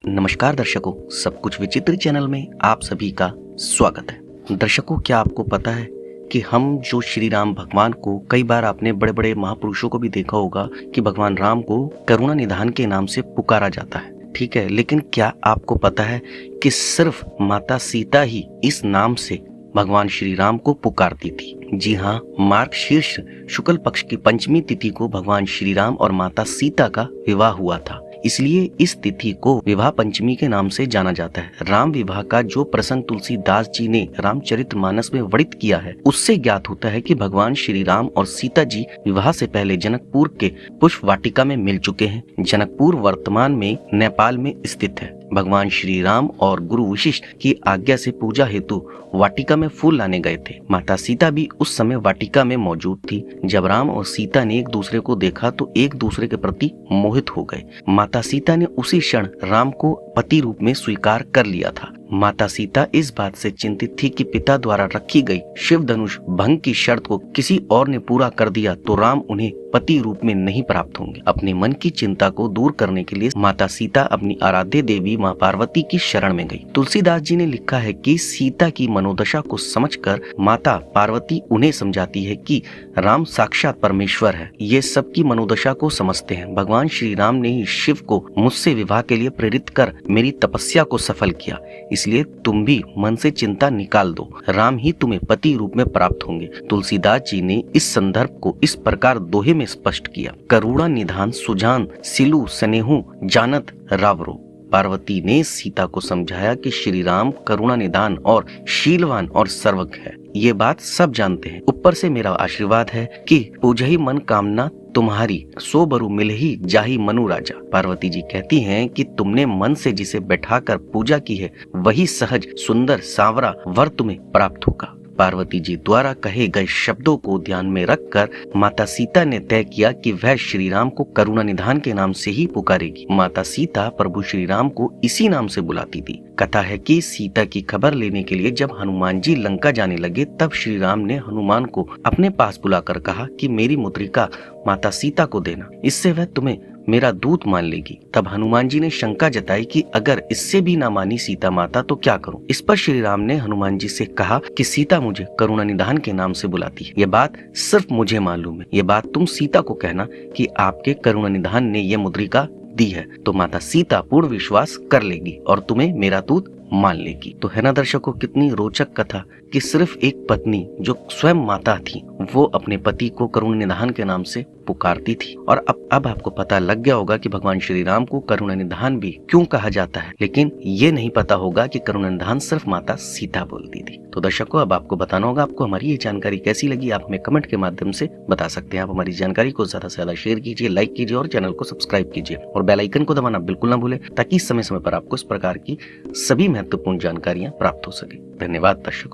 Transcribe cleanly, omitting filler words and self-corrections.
नमस्कार दर्शकों, सब कुछ विचित्र चैनल में आप सभी का स्वागत है। दर्शकों, क्या आपको पता है कि हम जो श्री राम भगवान को, कई बार आपने बड़े बड़े महापुरुषों को भी देखा होगा कि भगवान राम को करुणा निधान के नाम से पुकारा जाता है, ठीक है। लेकिन क्या आपको पता है कि सिर्फ माता सीता ही इस नाम से भगवान श्री राम को पुकारती थी। जी हाँ, मार्गशीर्ष शुक्ल पक्ष की पंचमी तिथि को भगवान श्री राम और माता सीता का विवाह हुआ था, इसलिए इस तिथि को विवाह पंचमी के नाम से जाना जाता है। राम विवाह का जो प्रसंग तुलसीदास जी ने रामचरितमानस में वर्णित किया है, उससे ज्ञात होता है कि भगवान श्री राम और सीता जी विवाह से पहले जनकपुर के पुष्प वाटिका में मिल चुके हैं। जनकपुर वर्तमान में नेपाल में स्थित है। भगवान श्री राम और गुरु वशिष्ठ की आज्ञा से पूजा हेतु वाटिका में फूल लाने गए थे। माता सीता भी उस समय वाटिका में मौजूद थी। जब राम और सीता ने एक दूसरे को देखा तो एक दूसरे के प्रति मोहित हो गए। माता सीता ने उसी क्षण राम को पति रूप में स्वीकार कर लिया था। माता सीता इस बात से चिंतित थी कि पिता द्वारा रखी गई शिव धनुष भंग की शर्त को किसी और ने पूरा कर दिया तो राम उन्हें पति रूप में नहीं प्राप्त होंगे। अपने मन की चिंता को दूर करने के लिए माता सीता अपनी आराध्य देवी माँ पार्वती की शरण में गई। तुलसीदास जी ने लिखा है कि सीता की मनोदशा को समझकर माता पार्वती उन्हें समझाती है कि राम साक्षात परमेश्वर है, ये सबकी मनोदशा को समझते हैं। भगवान श्री राम ने ही शिव को मुझसे विवाह के लिए प्रेरित कर मेरी तपस्या को सफल किया, इसलिए तुम भी मन से चिंता निकाल दो, राम ही तुम्हें पति रूप में प्राप्त होंगे। तुलसीदास जी ने इस संदर्भ को इस प्रकार दोहे में स्पष्ट किया। करुणा निधान सुजान सिलु स्नेहु जानत रावरो। पार्वती ने सीता को समझाया कि श्री राम करुणा निधान और शीलवान और सर्वज्ञ है, ये बात सब जानते हैं। ऊपर से मेरा आशीर्वाद है कि पूजहि मन कामना तुम्हारी, सो बरु मिलहि जाहि मनु राजा। पार्वती जी कहती हैं कि तुमने मन से जिसे बैठाकर पूजा की है, वही सहज सुंदर सांवरा वर तुम्हें प्राप्त होगा। पार्वती जी द्वारा कहे गए शब्दों को ध्यान में रखकर माता सीता ने तय किया कि वह श्री राम को करुणा निधान के नाम से ही पुकारेगी। माता सीता प्रभु श्री राम को इसी नाम से बुलाती थी। कथा है कि सीता की खबर लेने के लिए जब हनुमान जी लंका जाने लगे, तब श्री राम ने हनुमान को अपने पास बुलाकर कहा कि मेरी मुद्रिका माता सीता को देना, इससे वह तुम्हें मेरा दूत मान लेगी। तब हनुमान जी ने शंका जताई कि अगर इससे भी ना मानी सीता माता तो क्या करूं। इस पर श्री राम ने हनुमान जी से कहा कि सीता मुझे करुणा निधान के नाम से बुलाती है, ये बात सिर्फ मुझे मालूम है। ये बात तुम सीता को कहना कि आपके करुणा निधान ने यह मुद्रिका दी है, तो माता सीता पूर्ण विश्वास कर लेगी और तुम्हें मेरा दूत मान लेगी। तो है ना दर्शकों, कितनी रोचक कथा कि सिर्फ एक पत्नी जो स्वयं माता थी, वो अपने पति को करुणा निधान के नाम से पुकारती थी। और अब आपको पता लग गया होगा कि भगवान श्री राम को करुणा निधान भी क्यों कहा जाता है, लेकिन ये नहीं पता होगा कि करुणा निधान सिर्फ माता सीता बोलती थी। तो दर्शकों, अब आपको बताना होगा आपको हमारी ये जानकारी कैसी लगी। आप हमें कमेंट के माध्यम से बता सकते हैं। आप हमारी जानकारी को ज्यादा से ज्यादा शेयर कीजिए, लाइक कीजिए और चैनल को सब्सक्राइब कीजिए और बेल आइकन को दबाना बिल्कुल ना भूलें, ताकि समय समय पर आपको इस प्रकार की सभी महत्वपूर्ण जानकारियां प्राप्त हो सके। धन्यवाद दर्शकों।